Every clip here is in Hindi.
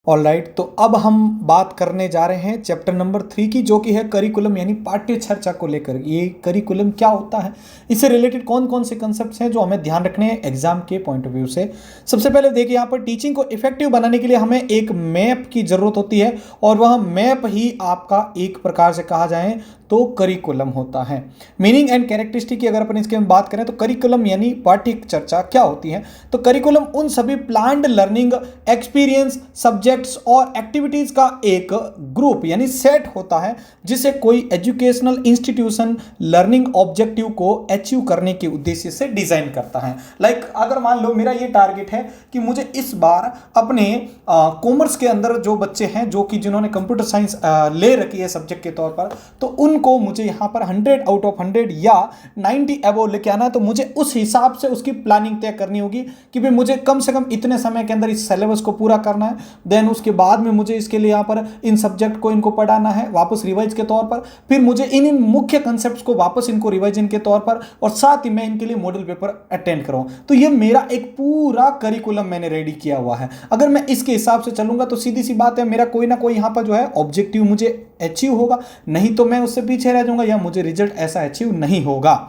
ऑलराइट, तो अब हम बात करने जा रहे हैं चैप्टर नंबर 3 की, जो कि है करिकुलम यानी पाठ्य चर्चा को लेकर। ये करिकुलम क्या होता है, इससे रिलेटेड कौन कौन से कंसेप्ट्स हैं जो हमें ध्यान रखने हैं एग्जाम के पॉइंट ऑफ व्यू से। सबसे पहले देखिए, यहाँ पर टीचिंग को इफेक्टिव बनाने के लिए हमें एक मैप की जरूरत होती है, और वह मैप ही आपका एक प्रकार से कहा जाए तो करिकुलम होता है। मीनिंग एंड कैरेक्टरिस्टिक की अगर अपन इसके में बात करें तो करिकुलम यानी पाठ्य चर्चा क्या होती है, तो करिकुलम उन सभी प्लान्ड लर्निंग एक्सपीरियंस सब्जेक्ट्स और एक्टिविटीज का एक ग्रुप यानी सेट होता है, जिसे कोई एजुकेशनल इंस्टीट्यूशन लर्निंग ऑब्जेक्टिव को अचीव करने के उद्देश्य से डिजाइन करता है। लाइक अगर मान लो मेरा ये टारगेट है कि मुझे इस बार अपने कॉमर्स के अंदर जो बच्चे हैं जो कि जिन्होंने कंप्यूटर साइंस ले रखी है सब्जेक्ट के तौर पर, तो उनको मुझे यहाँ पर 100 आउट ऑफ 100 या 90 अबव लेके आना है, तो मुझे उस हिसाब से उसकी प्लानिंग तय करनी होगी कि भाई मुझे कम से कम इतने समय के अंदर इस सिलेबस को पूरा करना है। देन उसके बाद में मुझे इसके लिए यहाँ पर इन सब्जेक्ट को इनको पढ़ाना है वापस रिवाइज के तौर पर, फिर मुझे इन मुख्य कंसेप्ट को वापस इनको रिवाइजन के तौर पर, और साथ ही मैं इनके लिए मॉडल पेपर अटेंड करूँ। तो ये मेरा एक पूरा करिकुलम मैंने रेडी किया हुआ है। अगर मैं इसके हिसाब से चलूंगा तो सीधी सी बात है, मेरा कोई ना कोई यहाँ पर जो है ऑब्जेक्टिव मुझे अचीव होगा, नहीं तो मैं उससे पीछे रह जाऊंगा या मुझे रिजल्ट ऐसा अचीव नहीं होगा।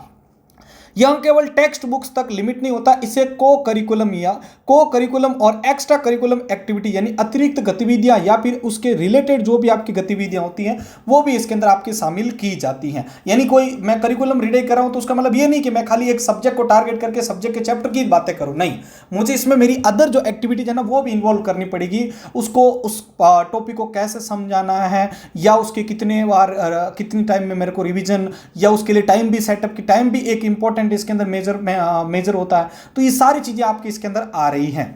यह केवल टेक्स्ट बुक्स तक लिमिट नहीं होता, इसे को करिकुलम और एक्स्ट्रा करिकुलम एक्टिविटी यानी अतिरिक्त गतिविधियां या फिर उसके रिलेटेड जो भी आपकी गतिविधियां होती हैं वो भी इसके अंदर आपकी शामिल की जाती हैं। यानी कोई मैं करिकुलम रीड कर रहा हूं तो उसका मतलब ये नहीं कि मैं खाली एक सब्जेक्ट को टारगेट करके सब्जेक्ट के चैप्टर की बातें करूं, नहीं, मुझे इसमें मेरी अदर जो एक्टिविटीज है ना वो भी इन्वॉल्व करनी पड़ेगी। उसको उस टॉपिक को कैसे समझाना है, या उसके कितने बार कितनी टाइम में मेरे को रिविजन, या उसके लिए टाइम भी, सेटअप की टाइम भी एक इंपॉर्टेंट इसके अंदर मेजर होता है। तो ये सारी चीजें आपके इसके अंदर आ रही हैं।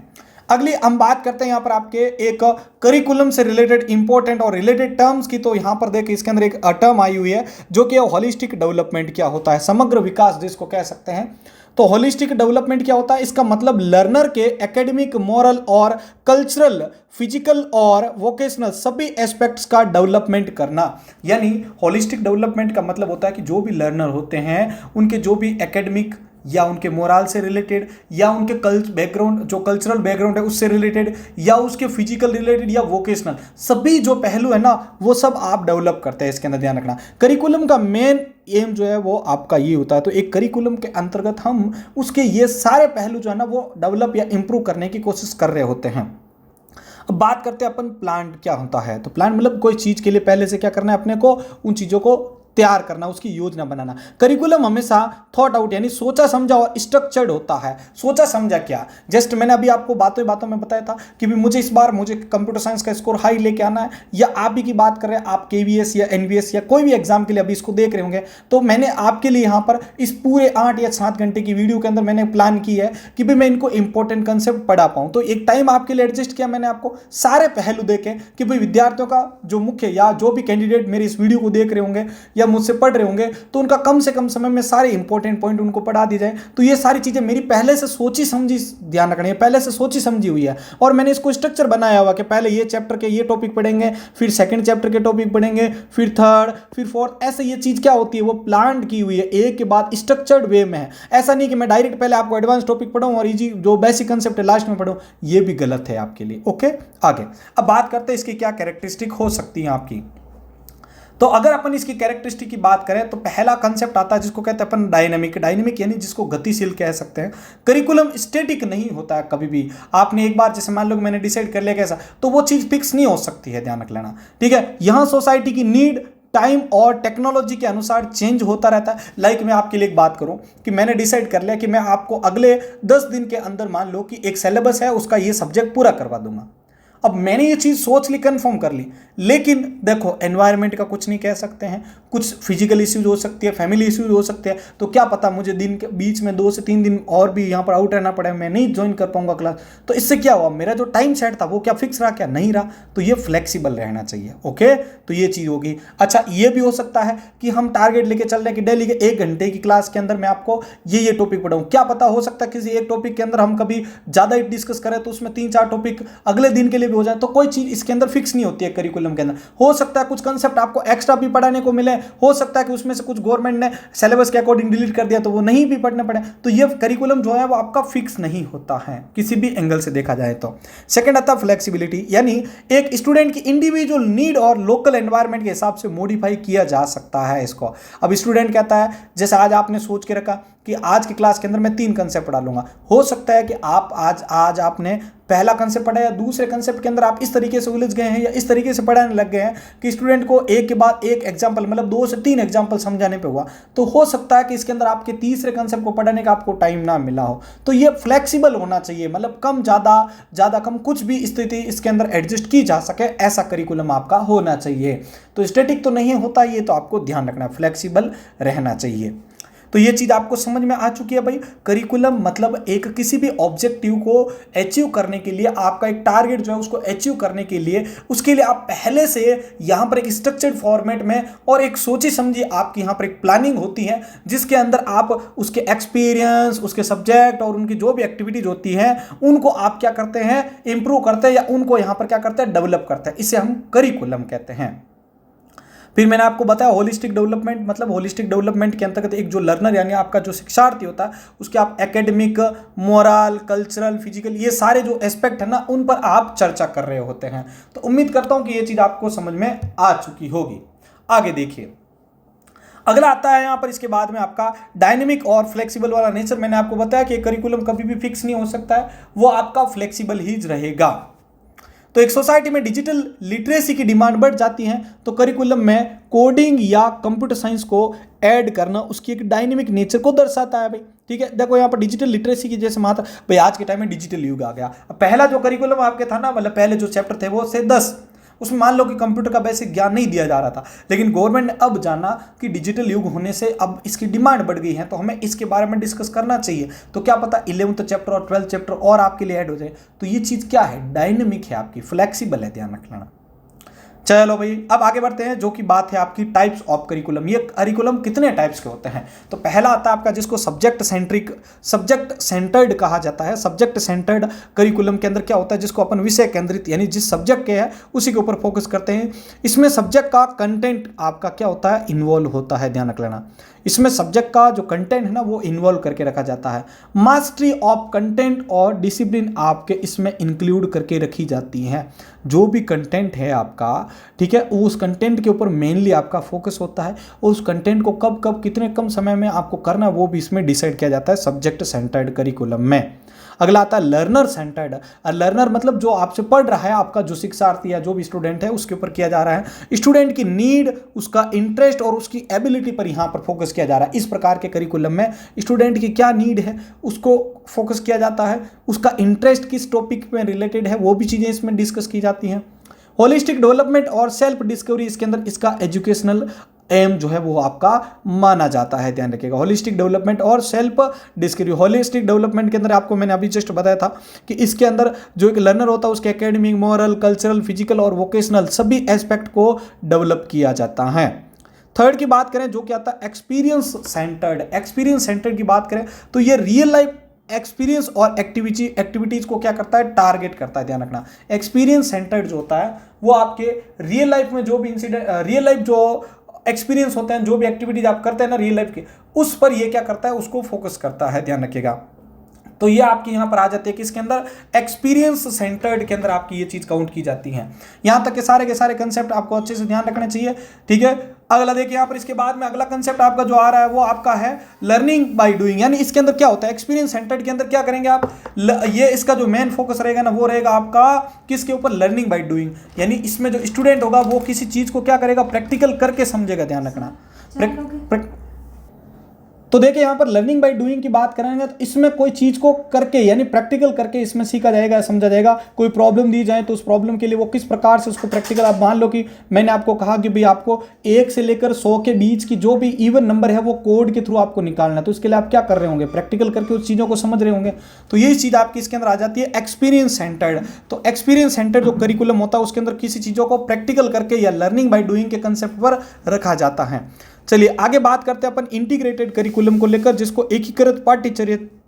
अगली हम बात करते हैं यहाँ पर आपके एक करिकुलम से रिलेटेड इंपॉर्टेंट और रिलेटेड टर्म्स की। तो यहाँ पर देखिए इसके अंदर एक टर्म आई हुई है जो कि होलिस्टिक डेवलपमेंट क्या होता है, समग्र विकास जिसको कह सकते हैं। तो होलिस्टिक डेवलपमेंट क्या होता है, इसका मतलब लर्नर के एकेडमिक, मोरल और कल्चरल, फिजिकल और वोकेशनल सभी एस्पेक्ट्स का डेवलपमेंट करना। यानी होलिस्टिक डेवलपमेंट का मतलब होता है कि जो भी लर्नर होते हैं उनके जो भी एकेडमिक या उनके मोरल से रिलेटेड, या उनके बैकग्राउंड जो कल्चरल बैकग्राउंड है उससे रिलेटेड, या उसके फिजिकल रिलेटेड या वोकेशनल, सभी जो पहलू है ना वो सब आप डेवलप करते हैं। इसके अंदर ध्यान रखना, करिकुलम का मेन एम जो है वो आपका ये होता है। तो एक करिकुलम के अंतर्गत हम उसके ये सारे पहलू जो है ना वो डेवलप या इंप्रूव करने की कोशिश कर रहे होते हैं। अब बात करते हैं अपन प्लान क्या होता है। तो प्लान मतलब कोई चीज के लिए पहले से क्या करना है, अपने को उन चीजों को तैयार करना, उसकी योजना बनाना। करिकुलम हमेशा थॉट आउट यानी सोचा समझा और स्ट्रक्चर्ड होता है। सोचा समझा क्या, जस्ट मैंने अभी आपको बातों बातों में बताया था कि भी मुझे इस बार मुझे कंप्यूटर साइंस का स्कोर हाई लेके आना है, या आप ही की बात कर रहे हैं, आप केवीएस या एनवीएस या कोई भी एग्जाम के लिए अभी इसको देख रहे होंगे, तो मैंने आपके लिए यहाँ पर इस पूरे 8 या 7 घंटे की वीडियो के अंदर मैंने प्लान की है कि भी मैं इनको इंपॉर्टेंट कंसेप्ट पढ़ा पाऊँ। तो एक टाइम आपके लिए एडजस्ट किया मैंने, आपको सारे पहलू देखे कि भाई विद्यार्थियों का जो मुख्य या जो भी कैंडिडेट मेरे इस वीडियो को देख रहे होंगे या मुझसे पढ़ रहे होंगे, तो उनका कम से कम समय में सारे इंपॉर्टेंट पॉइंट उनको पढ़ा दी जाए। तो ये सारी चीजें मेरी पहले से सोची समझी, ध्यान रखनी है, पहले से सोची समझी हुई है, और मैंने इसको स्ट्रक्चर बनाया हुआ कि पहले ये चैप्टर के ये टॉपिक पढ़ेंगे, फिर सेकंड चैप्टर के टॉपिक पढ़ेंगे, फिर थर्ड, फिर फोर्थ। ऐसे ये चीज क्या होती है वो प्लान की हुई है, एक के बाद स्ट्रक्चर्ड वे में है। ऐसा नहीं कि मैं डायरेक्ट पहले आपको एडवांस टॉपिक पढ़ाऊं और इजी जो बेसिक कंसेप्ट है लास्ट में पढ़ूं, ये भी गलत है आपके लिए। ओके, आगे अब बात करते हैं इसकी क्या कैरेक्टरिस्टिक हो सकती है आपकी। तो अगर अपन इसकी कैरेक्टरिस्टिक की बात करें तो पहला कंसेप्ट आता है जिसको कहते हैं अपन डायनेमिक यानी जिसको गतिशील कह सकते हैं। करिकुलम स्टैटिक नहीं होता है कभी भी। आपने एक बार जैसे मान लो मैंने डिसाइड कर लिया कैसा, तो वो चीज फिक्स नहीं हो सकती है, ध्यान रख लेना, ठीक है। यहां सोसाइटी की नीड, टाइम और टेक्नोलॉजी के अनुसार चेंज होता रहता है। लाइक मैं आपके लिए एक बात करूं कि मैंने डिसाइड कर लिया कि मैं आपको अगले 10 दिन के अंदर मान लो कि एक सिलेबस है उसका ये सब्जेक्ट पूरा करवा दूंगा। अब मैंने ये चीज सोच ली, कंफर्म कर ली, लेकिन देखो एनवायरनमेंट का कुछ नहीं कह सकते हैं, कुछ फिजिकल इश्यूज हो सकती है, फैमिली इश्यूज हो सकते हैं, तो क्या पता मुझे दिन के बीच में 2 से 3 दिन और भी यहाँ पर आउट रहना पड़े, मैं नहीं ज्वाइन कर पाऊंगा क्लास। तो इससे क्या हुआ, मेरा जो टाइम सेट था वो क्या फिक्स रहा, क्या नहीं रहा। तो ये फ्लेक्सिबल रहना चाहिए। ओके, तो ये चीज होगी। अच्छा, ये भी हो सकता है कि हम टारगेट लेके चल रहे हैं कि डेली के 1 घंटे की क्लास के अंदर मैं आपको ये टॉपिक पढ़ाऊं। क्या पता हो सकता है किसी एक टॉपिक के अंदर हम कभी ज्यादा डिस्कस करें तो उसमें 3-4 टॉपिक अगले दिन के लिए भी हो जाए, तो कोई चीज़ इसके अंदर फिक्स नहीं होती है करिकुलम के अंदर। हो सकता है कुछ कंसेप्ट आपको एक्स्ट्रा भी पढ़ाने को मिले, हो सकता है कि उसमें से कुछ गवर्नमेंट ने सिलेबस के अकॉर्डिंग डिलीट कर दिया तो वो नहीं भी पढ़ने पड़े। तो ये करिकुलम जो है वो आपका फिक्स नहीं होता है किसी भी एंगल से देखा जाए तो। सेकंड आता है फ्लेक्सिबिलिटी, यानी एक स्टूडेंट की इंडिविजुअल नीड और लोकल एनवायरनमेंट के हिसाब से मॉडिफाई किया जा सकता है इसको। अब स्टूडेंट कहता है, जैसे आज आपने सोच के रखा कि आज की क्लास के अंदर मैं 3 कंसेप्ट पढ़ा लूंगा, हो सकता है कि आप आज आपने पहला कंसेप्ट पढ़ा या दूसरे कंसेप्ट के अंदर आप इस तरीके से उलझ गए हैं या इस तरीके से पढ़ाने लग गए हैं कि स्टूडेंट को एक के बाद एक एग्जांपल, मतलब 2 से 3 एग्जांपल समझाने पे हुआ, तो हो सकता है कि इसके अंदर आपके तीसरे कंसेप्ट को पढ़ाने का आपको टाइम ना मिला हो। तो ये फ्लेक्सिबल होना चाहिए, मतलब कम ज़्यादा कम कुछ भी स्थिति इसके अंदर एडजस्ट की जा सके, ऐसा करिकुलम आपका होना चाहिए। तो स्टैटिक तो नहीं होता, ये तो आपको ध्यान रखना है, फ्लेक्सिबल रहना चाहिए। तो ये चीज़ आपको समझ में आ चुकी है भाई। करिकुलम मतलब एक किसी भी ऑब्जेक्टिव को अचीव करने के लिए, आपका एक टारगेट जो है उसको अचीव करने के लिए, उसके लिए आप पहले से यहाँ पर एक स्ट्रक्चर्ड फॉर्मेट में और एक सोची समझी आपकी यहाँ पर एक प्लानिंग होती है, जिसके अंदर आप उसके एक्सपीरियंस, उसके सब्जेक्ट और उनकी जो भी एक्टिविटीज होती हैं उनको आप क्या करते हैं, इंप्रूव करते हैं या उनको यहाँ पर क्या करते हैं, डेवलप करते हैं। इसे हम करिकुलम कहते हैं। फिर मैंने आपको बताया होलिस्टिक डेवलपमेंट, मतलब होलिस्टिक डेवलपमेंट के अंतर्गत एक जो लर्नर यानी आपका जो शिक्षार्थी होता है उसके आप एकेडमिक, मोरल, कल्चरल, फिजिकल, ये सारे जो एस्पेक्ट है ना उन पर आप चर्चा कर रहे होते हैं। तो उम्मीद करता हूं कि ये चीज़ आपको समझ में आ चुकी होगी। आगे देखिए, अगला आता है यहाँ पर इसके बाद में आपका डायनेमिक और फ्लेक्सिबल वाला नेचर। मैंने आपको बताया कि करिकुलम कभी भी फिक्स नहीं हो सकता है, वो आपका फ्लेक्सिबल ही रहेगा। तो एक सोसाइटी में डिजिटल लिटरेसी की डिमांड बढ़ जाती है, तो करिकुलम में कोडिंग या कंप्यूटर साइंस को ऐड करना उसकी एक डायनेमिक नेचर को दर्शाता है भाई। ठीक है, देखो यहाँ पर डिजिटल लिटरेसी की जैसे मात्रा, भाई आज के टाइम में डिजिटल युग आ गया। पहला जो करिकुलम आपके था ना, मतलब पहले जो चैप्टर थे वो से 10, उसमें मान लो कि कंप्यूटर का बेसिक ज्ञान नहीं दिया जा रहा था, लेकिन गवर्नमेंट ने अब जाना कि डिजिटल युग होने से अब इसकी डिमांड बढ़ गई है, तो हमें इसके बारे में डिस्कस करना चाहिए। तो क्या पता 11th चैप्टर और 12th चैप्टर और आपके लिए ऐड हो जाए। तो ये चीज़ क्या है, डायनेमिक है आपकी, फ्लेक्सिबल है, ध्यान रखना। चलो भाई, अब आगे बढ़ते हैं, जो कि बात है आपकी टाइप्स ऑफ करिकुलम। ये करिकुलम कितने टाइप्स के होते हैं। तो पहला आता है आपका जिसको सब्जेक्ट सेंटर्ड कहा जाता है। सब्जेक्ट सेंटर्ड करिकुलम के अंदर क्या होता है, जिसको अपन विषय केंद्रित, यानी जिस सब्जेक्ट के है उसी के ऊपर फोकस करते हैं। इसमें सब्जेक्ट का कंटेंट आपका क्या होता है, इन्वॉल्व होता है, ध्यान रख लेना। इसमें सब्जेक्ट का जो कंटेंट है ना वो इन्वॉल्व करके रखा जाता है। मास्टरी ऑफ कंटेंट और डिसिप्लिन आपके इसमें इंक्लूड करके रखी जाती हैं। जो भी कंटेंट है आपका, ठीक है, उस कंटेंट के ऊपर मेनली आपका फोकस होता है, और उस कंटेंट को कब कब कितने कम समय में आपको करना है वो भी इसमें डिसाइड किया जाता है सब्जेक्ट सेंटर्ड करिकुलम में। अगला आता है लर्नर सेंटर्ड। लर्नर मतलब जो आपसे पढ़ रहा है, आपका जो शिक्षार्थी या जो भी स्टूडेंट है उसके ऊपर किया जा रहा है। स्टूडेंट की नीड, उसका इंटरेस्ट और उसकी एबिलिटी पर यहाँ पर फोकस किया जा रहा है। इस प्रकार के करिकुलम में स्टूडेंट की क्या नीड है उसको फोकस किया जाता है, उसका इंटरेस्ट किस टॉपिक में रिलेटेड है वो भी चीज़ें इसमें डिस्कस की जाती हैं। होलिस्टिक डेवलपमेंट और सेल्फ डिस्कवरी, इसके अंदर इसका एजुकेशनल एम जो है वो आपका माना जाता है, ध्यान रखिएगा। होलिस्टिक डेवलपमेंट और सेल्फ डिस्कवरी। होलिस्टिक डेवलपमेंट के अंदर आपको मैंने अभी जस्ट बताया था कि इसके अंदर जो एक लर्नर होता है उसके एकेडमिक, मोरल, कल्चरल, फिजिकल और वोकेशनल सभी एस्पेक्ट को डेवलप किया जाता है। थर्ड की बात करें जो क्या आता है एक्सपीरियंस सेंटर्ड। एक्सपीरियंस सेंटर्ड की बात करें तो ये रियल लाइफ एक्सपीरियंस और एक्टिविटीज को क्या करता है, टारगेट करता है, ध्यान रखना। एक्सपीरियंस सेंटर्ड जो होता है वो आपके रियल लाइफ में जो भी इंसिडेंट, रियल लाइफ जो एक्सपीरियंस होते हैं, जो भी एक्टिविटीज आप करते हैं ना रियल लाइफ के, उस पर ये क्या करता है, उसको फोकस करता है, ध्यान रखिएगा। तो ये आपकी यहाँ पर आ जाती है कि इसके अंदर एक्सपीरियंस सेंटर्ड के अंदर आपकी ये चीज़ काउंट की जाती है। यहाँ तक के सारे कंसेप्ट आपको अच्छे से ध्यान रखने चाहिए, ठीक है। अगला देखिए यहाँ पर इसके बाद में अगला कंसेप्ट आपका जो आ रहा है वो आपका है लर्निंग बाय डूइंग। यानी इसके अंदर क्या होता है, एक्सपीरियंस सेंटर्ड के अंदर क्या करेंगे आप, ये इसका जो मेन फोकस रहेगा ना वो रहेगा आपका किसके ऊपर, लर्निंग बाय डूइंग। यानी इसमें जो स्टूडेंट होगा वो किसी चीज़ को क्या करेगा, प्रैक्टिकल करके समझेगा, ध्यान रखना। तो देखिए यहाँ पर लर्निंग बाय डूइंग की बात करेंगे तो इसमें कोई चीज़ को करके यानी प्रैक्टिकल करके इसमें सीखा जाएगा, समझा जाएगा। कोई प्रॉब्लम दी जाए तो उस प्रॉब्लम के लिए वो किस प्रकार से उसको प्रैक्टिकल, आप मान लो कि मैंने आपको कहा कि भाई आपको 1 से लेकर 100 के बीच की जो भी इवन नंबर है वो कोड के थ्रू आपको निकालना है, तो इसके लिए आप क्या कर रहे होंगे, प्रैक्टिकल करके उस चीज़ों को समझ रहे होंगे। तो यही चीज़ आपकी इसके अंदर आ जाती है एक्सपीरियंस सेंटर्ड। तो एक्सपीरियंस सेंटर्ड जो करिकुलम होता है उसके अंदर किसी चीज़ों को प्रैक्टिकल करके या लर्निंग बाय डूइंग के कंसेप्ट पर रखा जाता है। चलिए आगे बात करते हैं अपन इंटीग्रेटेड करिकुलम को लेकर, जिसको एकीकृत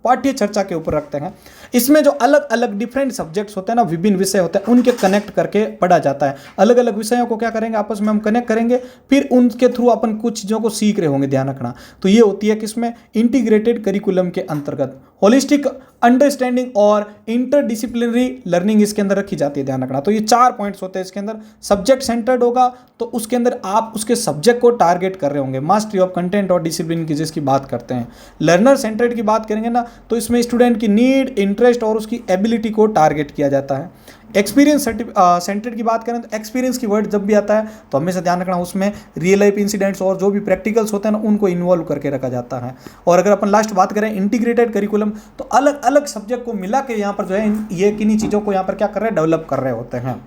पाठ्य चर्चा के ऊपर रखते हैं। इसमें जो अलग अलग डिफरेंट सब्जेक्ट्स होते हैं ना, विभिन्न विषय होते हैं, उनके कनेक्ट करके पढ़ा जाता है। अलग अलग विषयों को क्या करेंगे, आपस में हम कनेक्ट करेंगे, फिर उनके थ्रू अपन कुछ चीज़ों को सीख रहे होंगे, ध्यान रखना। तो ये होती है किसमें, इंटीग्रेटेड करिकुलम के अंतर्गत। होलिस्टिक अंडरस्टैंडिंग और इंटरडिसिप्लिनरी लर्निंग इसके अंदर रखी जाती है, ध्यान रखना। तो ये 4 पॉइंट्स होते हैं इसके अंदर। सब्जेक्ट सेंटर्ड होगा तो उसके अंदर आप उसके सब्जेक्ट को टारगेट कर रहे होंगे, मास्टरी ऑफ कंटेंट और डिसिप्लिन की जिसकी बात करते हैं। लर्नर सेंटर्ड की बात करेंगे ना, तो इसमें स्टूडेंट की नीड, इंटरेस्ट और उसकी एबिलिटी को टारगेट किया जाता है। एक्सपीरियंस सेंटर्ड की बात करें तो एक्सपीरियंस की वर्ड जब भी आता है तो हमेशा ध्यान रखना उसमें रियल लाइफ इंसिडेंट्स और जो भी प्रैक्टिकल्स होते हैं ना, उनको इन्वॉल्व करके रखा जाता है। और अगर अपन लास्ट बात करें इंटीग्रेटेड करिकुलम, तो अलग अलग सब्जेक्ट को मिला के यहाँ पर जो है ये किन्हीं चीज़ों को यहाँ पर क्या कर रहे हैं, डेवलप कर रहे होते हैं।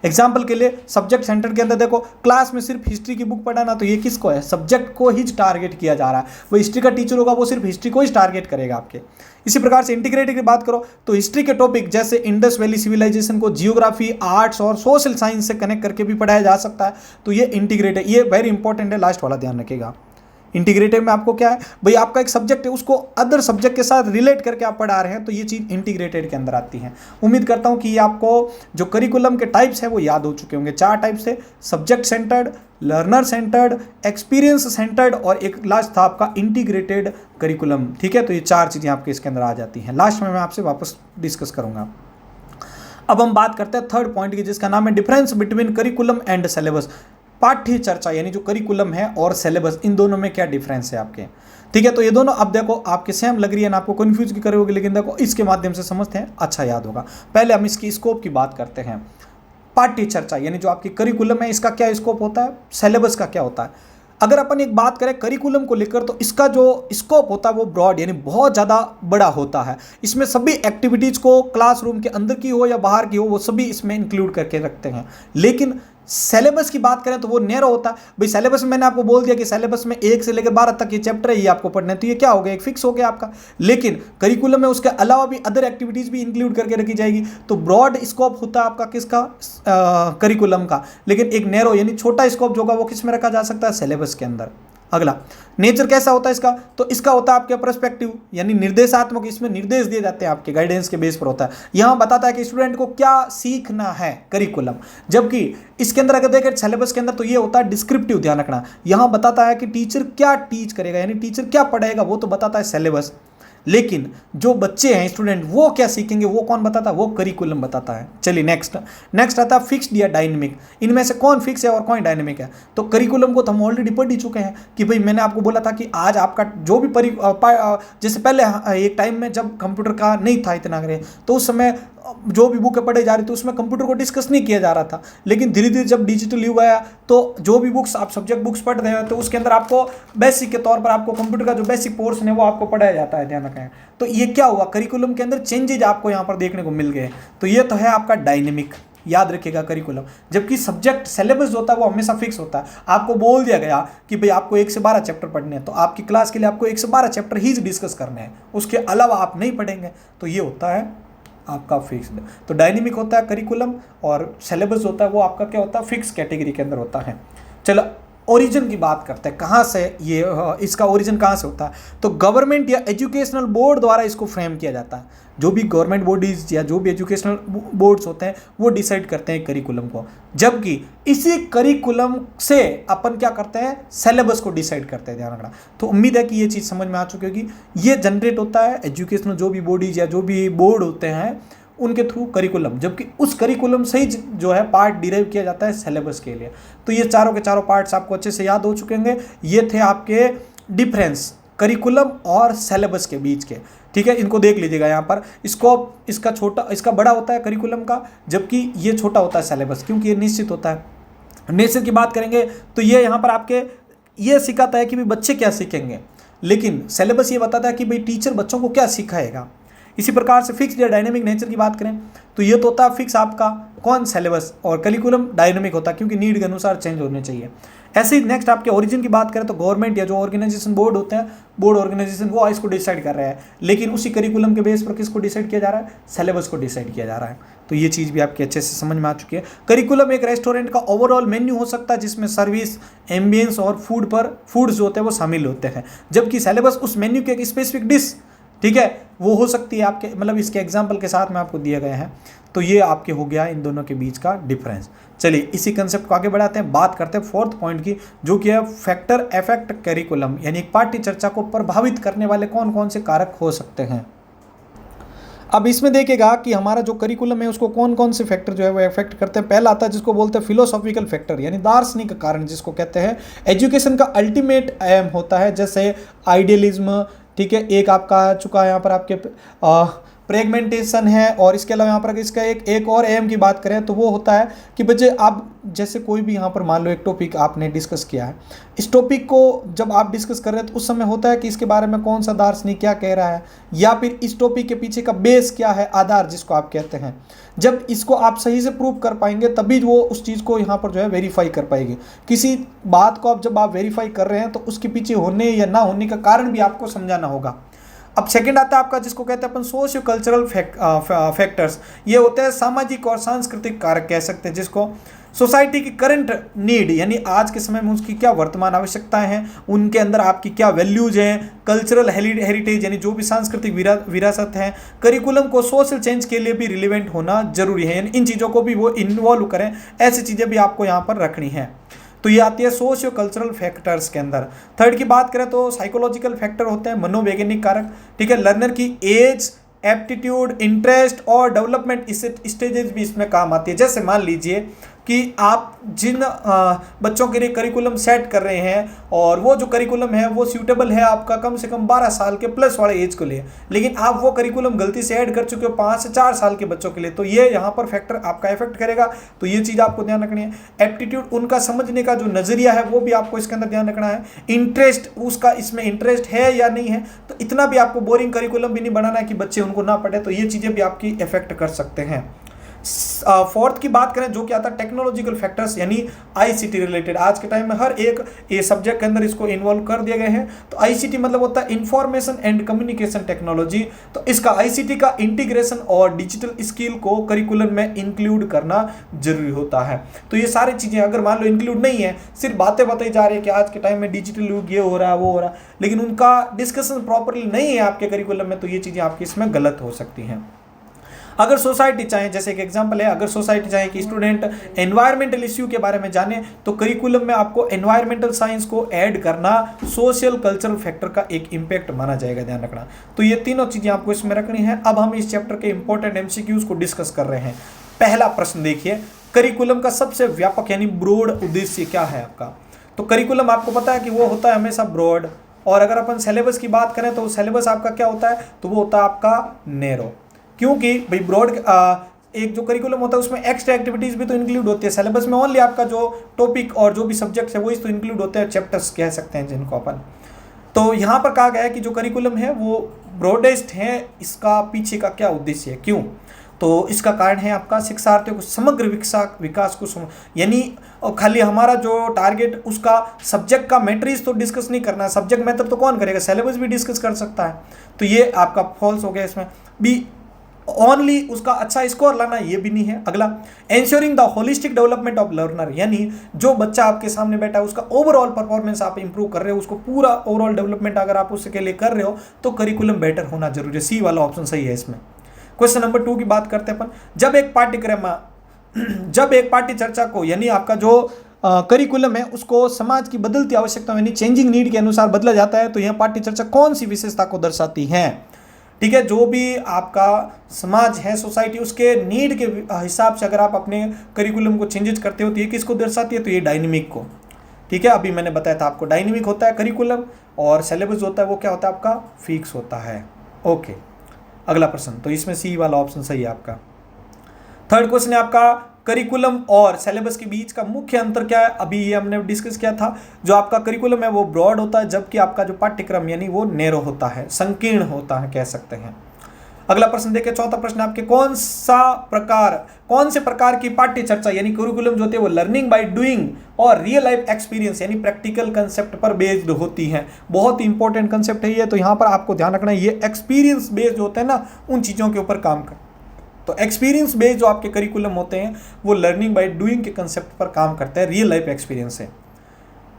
एग्जाम्पल के लिए सब्जेक्ट सेंटर के अंदर देखो, क्लास में सिर्फ हिस्ट्री की बुक पढ़ाना, तो ये किसको है, सब्जेक्ट को ही टारगेट किया जा रहा है। वो हिस्ट्री का टीचर होगा, वो सिर्फ हिस्ट्री को ही टारगेट करेगा आपके। इसी प्रकार से इंटीग्रेटेड की बात करो तो हिस्ट्री के टॉपिक जैसे इंडस वैली सिविलाइजेशन को जियोग्राफी, आर्ट्स और सोशल साइंस से कनेक्ट करके भी पढ़ाया जा सकता है। तो ये इंटीग्रेटेड, ये वेरी इंपॉर्टेंट है, लास्ट वाला ध्यान रखिएगा। इंटीग्रेटेड में आपको क्या है भाई, आपका एक सब्जेक्ट है उसको अदर सब्जेक्ट के साथ रिलेट करके आप पढ़ा रहे हैं, तो ये चीज़ इंटीग्रेटेड के अंदर आती है। उम्मीद करता हूं कि ये आपको जो करिकुलम के टाइप्स है वो याद हो चुके होंगे। 4 टाइप्स है, subject centred, learner centred, experience centred और एक लास्ट था आपका इंटीग्रेटेड करिकुलम। ठीक है, तो ये 4 चीज़ें आपके इसके अंदर आ जाती हैं। लास्ट में मैं आपसे वापस डिस्कस करूंगा। अब हम बात करते हैं थर्ड पॉइंट की, जिसका नाम है difference between curriculum and syllabus. पाठ्य चर्चा यानी जो करिकुलम है और सिलेबस, इन दोनों में क्या डिफरेंस है आपके। ठीक है, तो ये दोनों अब देखो आपके सेम लग रही है ना, आपको कंफ्यूज भी करोगे, लेकिन देखो इसके माध्यम से समझते हैं, अच्छा याद होगा। पहले हम इसकी स्कोप की बात करते हैं। पाठ्य चर्चा यानी जो आपकी करिकुलम है, इसका क्या स्कोप होता है, सिलेबस का क्या होता है। अगर अपन एक बात करें करिकुलम को लेकर, तो इसका जो स्कोप होता है वो ब्रॉड यानी बहुत ज़्यादा बड़ा होता है। इसमें सभी एक्टिविटीज़ को क्लासरूम के अंदर की हो या बाहर की हो, वो सभी इसमें इंक्लूड करके रखते हैं। लेकिन सिलेबस की बात करें तो वो नैरो होता है। भाई सिलेबस में मैंने आपको बोल दिया कि सिलेबस में 1 से लेकर 12 तक ये चैप्टर है, ये आपको पढ़ना है, तो ये क्या हो गया, एक फिक्स हो गया आपका। लेकिन करिकुलम में उसके अलावा भी अदर एक्टिविटीज़ भी इंक्लूड करके रखी जाएगी। तो ब्रॉड स्कोप होता है आपका किसका, करिकुलम का। लेकिन एक नैरो यानी छोटा स्कोप जो होगा वो किस में रखा जा सकता है, सिलेबस के अंदर। अगला नेचर कैसा होता है इसका, तो इसका होता है आपके पर्सपेक्टिव यानी निर्देशात्मक। इसमें निर्देश दिए जाते हैं आपके, गाइडेंस के बेस पर होता है। यहाँ बताता है कि स्टूडेंट को क्या सीखना है करिकुलम। जबकि इसके अंदर अगर देखें सिलेबस के अंदर, तो ये होता है डिस्क्रिप्टिव, ध्यान रखना। यहाँ बताता है कि टीचर क्या टीच करेगा यानी टीचर क्या पढ़ाएगा, वो तो बताता है सिलेबस। लेकिन जो बच्चे हैं स्टूडेंट, वो क्या सीखेंगे वो कौन बताता है, वो करिकुलम बताता है। चलिए नेक्स्ट आता है फिक्स्ड या डायनेमिक। इनमें से कौन फिक्स है और कौन डायनेमिक है। तो करिकुलम को तो हम ऑलरेडी पढ़ ही चुके हैं कि भाई मैंने आपको बोला था कि आज आपका जो भी जैसे पहले एक टाइम में जब कंप्यूटर का नहीं था इतना करे, तो उस समय जो भी बुक पढ़े जा रही थी उसमें कंप्यूटर को डिस्कस नहीं किया जा रहा था। लेकिन धीरे धीरे जब डिजिटल युग आया, तो जो भी बुक्स आप सब्जेक्ट बुक्स पढ़ रहे हो, तो उसके अंदर आपको बेसिक के तौर पर आपको कंप्यूटर का जो बेसिक पोर्शन है वो आपको पढ़ाया जाता है, ध्यान रखें। तो ये क्या हुआ, करिकुलम के अंदर चेंजेज आपको यहाँ पर देखने को मिल गए। तो ये तो है आपका डायनेमिक, याद रखिएगा करिकुलम। जबकि सब्जेक्ट सिलेबस जो होता है वो हमेशा फिक्स होता है। आपको बोल दिया गया कि भाई आपको 1 से 12 चैप्टर पढ़ने हैं, तो आपकी क्लास के लिए आपको 1 से 12 चैप्टर ही डिस्कस करने हैं, उसके अलावा आप नहीं पढ़ेंगे। तो ये होता है आपका फिक्स्ड। तो डायनेमिक होता है करिकुलम, और सिलेबस होता है वो आपका क्या होता है, फिक्स कैटेगरी के अंदर होता है। चलो ओरिजिन की बात करते हैं, कहाँ से ये इसका ओरिजिन कहाँ से होता है। तो गवर्नमेंट या एजुकेशनल बोर्ड द्वारा इसको फ्रेम किया जाता है। जो भी गवर्नमेंट बॉडीज या जो भी एजुकेशनल बोर्ड्स होते हैं वो डिसाइड करते हैं करिकुलम को। जबकि इसी करिकुलम से अपन क्या करते हैं, सिलेबस को डिसाइड करते हैं, ध्यान रखना। तो उम्मीद है कि ये चीज़ समझ में आ चुकी होगी। ये जनरेट होता है एजुकेशनल जो भी बॉडीज या जो भी बोर्ड होते हैं उनके थ्रू करिकुलम, जबकि उस करिकुलम से ही जो है पार्ट डिराइव किया जाता है सिलेबस के लिए। तो ये चारों के चारों पार्ट्स आपको अच्छे से याद हो चुके होंगे। ये थे आपके डिफरेंस करिकुलम और सिलेबस के बीच के। ठीक है, इनको देख लीजिएगा। यहाँ पर स्कोप इसका बड़ा होता है करिकुलम का, जबकि ये छोटा होता है सिलेबस, क्योंकि ये निश्चित होता है। नेचर की बात करेंगे तो ये यहाँ पर आपके ये सिखाता है कि भाई बच्चे क्या सीखेंगे, लेकिन सिलेबस ये बताता है कि भाई टीचर बच्चों को क्या सिखाएगा। इसी प्रकार से फिक्स्ड या डायनेमिक नेचर की बात करें तो ये तो होता है फिक्स आपका कौन, सिलेबस, और करिकुलम डायनेमिक होता है क्योंकि नीड के अनुसार चेंज होने चाहिए। ऐसे ही नेक्स्ट आपके ओरिजिन की बात करें तो गवर्नमेंट या जो ऑर्गेनाइजेशन बोर्ड होते हैं, बोर्ड ऑर्गेनाइजेशन, वो इसको डिसाइड कर रहा है। लेकिन उसी करिकुलम के बेस पर किसको डिसाइड किया जा रहा है, सिलेबस को डिसाइड किया जा रहा है। तो ये चीज़ भी आपके अच्छे से समझ में आ चुकी है। करिकुलम एक रेस्टोरेंट का ओवरऑल मेन्यू हो सकता है जिसमें सर्विस, एम्बियंस और फूड्स जो होते हैं वो शामिल होते हैं। जबकि सिलेबस उस मेन्यू के एक स्पेसिफिक डिश, ठीक है, वो हो सकती है आपके, मतलब इसके एग्जाम्पल के साथ में आपको दिए गए हैं। तो ये आपके हो गया इन दोनों के बीच का डिफरेंस। चलिए इसी कंसेप्ट को आगे बढ़ाते हैं, बात करते हैं फोर्थ पॉइंट की, जो कि है फैक्टर अफेक्ट करिकुलम, यानी पाठ्य चर्चा को प्रभावित करने वाले कौन कौन से कारक हो सकते हैं। अब इसमें देखिएगा कि हमारा जो करिकुलम है उसको कौन कौन से फैक्टर जो है वो इफेक्ट करते हैं। पहला आता है जिसको बोलते हैं फिलोसॉफिकल फैक्टर, यानी दार्शनिक कारण जिसको कहते हैं। एजुकेशन का अल्टीमेट एम होता है, जैसे आइडियलिज्म, ठीक है, एक आपका आ चुका है यहाँ पर आपके प्रेगमेंटेशन है, और इसके अलावा यहाँ पर इसका एक और एम की बात करें तो वो होता है कि बच्चे आप जैसे कोई भी यहाँ पर मान लो एक टॉपिक आपने डिस्कस किया है, इस टॉपिक को जब आप डिस्कस कर रहे हैं तो उस समय होता है कि इसके बारे में कौन सा दार्शनिक क्या कह रहा है, या फिर इस टॉपिक के पीछे का बेस क्या है, आधार जिसको आप कहते हैं। जब इसको आप सही से प्रूव कर पाएंगे तभी वो उस चीज़ को यहाँ पर जो है वेरीफाई कर पाएगी। किसी बात को जब आप वेरीफाई कर रहे हैं तो उसके पीछे होने या ना होने का कारण भी आपको समझाना होगा। अब सेकंड आता है आपका जिसको कहते हैं अपन सोशियो कल्चरल फैक्टर्स, ये होते हैं सामाजिक और सांस्कृतिक कारक कह सकते हैं, जिसको सोसाइटी की करंट नीड, यानी आज के समय में उसकी क्या वर्तमान आवश्यकताएं हैं, उनके अंदर आपकी क्या वैल्यूज हैं, कल्चरल हेरिटेज यानी जो भी सांस्कृतिक विरासत है, करिकुलम को सोशल चेंज के लिए भी रिलेवेंट होना जरूरी है, यानी इन चीज़ों को भी वो इन्वॉल्व करें, ऐसी चीज़ें भी आपको यहाँ पर रखनी है। तो ये आती है सोशियो कल्चरल फैक्टर्स के अंदर। थर्ड की बात करें तो साइकोलॉजिकल फैक्टर होते हैं, मनोवैज्ञानिक कारक, ठीक है। लर्नर की एज, एप्टीट्यूड, इंटरेस्ट और डेवलपमेंट स्टेजेस भी इसमें काम आती है। जैसे मान लीजिए कि आप जिन बच्चों के लिए करिकुलम सेट कर रहे हैं और वो जो करिकुलम है वो सूटेबल है आपका कम से कम 12 साल के प्लस वाले एज को लिए, लेकिन आप वो करिकुलम गलती से ऐड कर चुके हो 5 से 4 साल के बच्चों के लिए, तो ये यहाँ पर फैक्टर आपका इफेक्ट करेगा। तो ये चीज़ आपको ध्यान रखनी है। एप्टीट्यूड, उनका समझने का जो नज़रिया है वो भी आपको इसके अंदर ध्यान रखना है। इंटरेस्ट, उसका इसमें इंटरेस्ट है या नहीं है, तो इतना भी आपको बोरिंग करिकुलम भी नहीं बनाना है कि बच्चे उनको ना पढ़े, तो ये चीज़ें भी आपकी इफेक्ट कर सकते हैं। फोर्थ की बात करें जो कि आता है टेक्नोलॉजिकल फैक्टर्स, यानी आईसीटी रिलेटेड। आज के टाइम में हर एक ये सब्जेक्ट के अंदर इसको इन्वॉल्व कर दिए गए हैं। तो आईसीटी मतलब होता है इंफॉर्मेशन एंड कम्युनिकेशन टेक्नोलॉजी। तो इसका आईसीटी का इंटीग्रेशन और डिजिटल स्किल को करिकुलम में इंक्लूड करना जरूरी होता है। तो ये सारी चीजें अगर मान लो इंक्लूड नहीं है, सिर्फ बातें बताई जा रही है कि आज के टाइम में डिजिटल युग ये हो रहा है वो हो रहा है, लेकिन उनका डिस्कशन प्रॉपरली नहीं है आपके करिकुलम में, तो ये चीजें आपकी इसमें गलत हो सकती हैं। अगर सोसाइटी चाहे, जैसे एक एग्जांपल है, अगर सोसाइटी चाहे कि स्टूडेंट एनवायरमेंटल इश्यू के बारे में जाने, तो करिकुलम में आपको एनवायरमेंटल साइंस को ऐड करना सोशल कल्चरल फैक्टर का एक इम्पैक्ट माना जाएगा, ध्यान रखना। तो ये तीनों चीजें आपको इसमें रखनी है। अब हम इस चैप्टर के इंपॉर्टेंट एमसीक्यूज को डिस्कस कर रहे हैं। पहला प्रश्न देखिए, करिकुलम का सबसे व्यापक यानी ब्रॉड उद्देश्य क्या है आपका। तो करिकुलम आपको पता है कि वो होता है हमेशा ब्रॉड, और अगर अपन सिलेबस की बात करें तो सिलेबस आपका क्या होता है, तो वो होता है आपका नैरो। क्योंकि भाई ब्रॉड एक जो करिकुलम होता है उसमें एक्स्ट्रा एक्टिविटीज भी तो इंक्लूड होती है। सिलेबस में ओनली आपका जो टॉपिक और जो भी सब्जेक्ट है वो इस तो इंक्लूड होते हैं, चैप्टर्स कह सकते हैं जिनको अपन। तो यहाँ पर कहा गया है कि जो करिकुलम है वो ब्रॉडेस्ट है। इसका पीछे का क्या उद्देश्य है, क्यों? तो इसका कारण है आपका शिक्षार्थियों को समग्र विकास को यानी खाली हमारा जो टारगेट उसका सब्जेक्ट का मैट्रिक्स तो डिस्कस नहीं करना है। सब्जेक्ट मैटर तो कौन करेगा, सिलेबस भी डिस्कस कर सकता है। तो ये आपका फॉल्स हो गया। इसमें भी ओनली उसका अच्छा स्कोर लाना ये भी नहीं है। अगला, ensuring the holistic development of learner, यानी जो बच्चा आपके सामने बैठा है उसका ओवरऑल परफॉर्मेंस आप इंप्रूव कर रहे हो, उसको पूरा ओवरऑल डेवलपमेंट अगर आप उसके लिए कर रहे हो तो करिकुलम बेटर होना जरूरी है। सी वाला ऑप्शन सही है इसमें। क्वेश्चन नंबर 2 की बात करते हैं अपन। जब एक पाठ्य चर्चा को यानी आपका जो करिकुलम है उसको समाज की बदलती आवश्यकता यानी चेंजिंग नीड के अनुसार बदला जाता है, तो यह पाठ्य चर्चा कौन सी विशेषता को दर्शाती है? ठीक है, जो भी आपका समाज है, सोसाइटी, उसके नीड के हिसाब से अगर आप अपने करिकुलम को चेंजेस करते हो तो ये किसको दर्शाती है, तो ये डायनेमिक को। ठीक है, अभी मैंने बताया था आपको डायनेमिक होता है करिकुलम, और सिलेबस होता है वो क्या होता है आपका फिक्स होता है। ओके, अगला प्रश्न, तो इसमें सी वाला ऑप्शन सही है आपका। थर्ड क्वेश्चन है आपका, करिकुलम और सिलेबस के बीच का मुख्य अंतर क्या है? अभी ये हमने डिस्कस किया था, जो आपका करिकुलम है वो ब्रॉड होता है, जबकि आपका जो पाठ्यक्रम यानी वो नैरो होता है, संकीर्ण होता है कह सकते हैं। अगला प्रश्न देखिए, चौथा प्रश्न आपके, कौन से प्रकार की पाठ्य चर्चा यानी करिकुलम जो होती है वो लर्निंग बाय डूइंग और रियल लाइफ एक्सपीरियंस यानी प्रैक्टिकल कंसेप्ट पर बेस्ड होती है। बहुत ही इंपॉर्टेंट कंसेप्ट है ये, तो यहाँ पर आपको ध्यान रखना है ये एक्सपीरियंस बेस्ड होते हैं ना, उन चीज़ों के ऊपर काम कर। तो एक्सपीरियंस बेस्ड जो आपके करिकुलम होते हैं वो लर्निंग बाय डूइंग के कंसेप्ट पर काम करते हैं, रियल लाइफ एक्सपीरियंस है।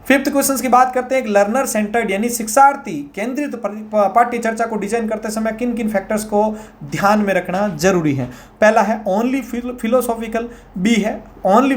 फिफ्थ क्वेश्चन की बात करते हैं, एक लर्नर सेंटर्ड यानी शिक्षार्थी केंद्रित पाठ्य चर्चा को डिजाइन करते समय किन किन फैक्टर्स को ध्यान में रखना जरूरी है। पहला है ओनली फिलोसॉफिकल, बी है ओनली,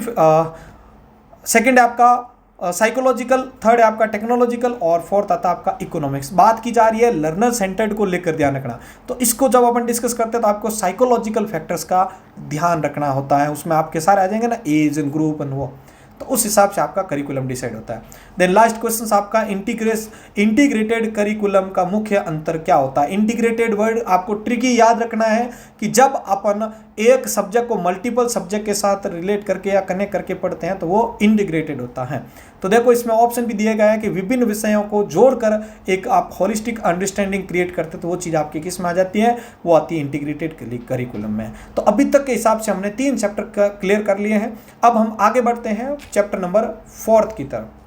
सेकंड है आपका साइकोलॉजिकल, थर्ड है आपका टेक्नोलॉजिकल और फोर्थ आता है आपका इकोनॉमिक्स। बात की जा रही है लर्नर सेंटर्ड को लेकर ध्यान रखना, तो इसको जब अपन डिस्कस करते हैं तो आपको साइकोलॉजिकल फैक्टर्स का ध्यान रखना होता है, उसमें आपके सारे आ जाएंगे ना, एज एंड ग्रुप एंड वो, तो उस हिसाब से आपका करिकुलम डिसाइड होता है। देन लास्ट क्वेश्चन आपका इंटीग्रेटेड करिकुलम का मुख्य अंतर क्या होता है। इंटीग्रेटेड वर्ड आपको ट्रिकी याद रखना है कि जब अपन एक सब्जेक्ट को मल्टीपल सब्जेक्ट के साथ रिलेट करके या कनेक्ट करके पढ़ते हैं तो वो इंटीग्रेटेड होता है। तो देखो इसमें ऑप्शन भी दिए गए हैं कि विभिन्न विषयों को जोड़कर एक आप होलिस्टिक अंडरस्टैंडिंग क्रिएट करते तो वो चीज़ आपकी किस में आ जाती है, वो आती है इंटीग्रेटेड करिकुलम में। तो अभी तक के हिसाब से हमने 3 चैप्टर क्लियर कर लिए हैं। अब हम आगे बढ़ते हैं चैप्टर नंबर 4 की तरफ।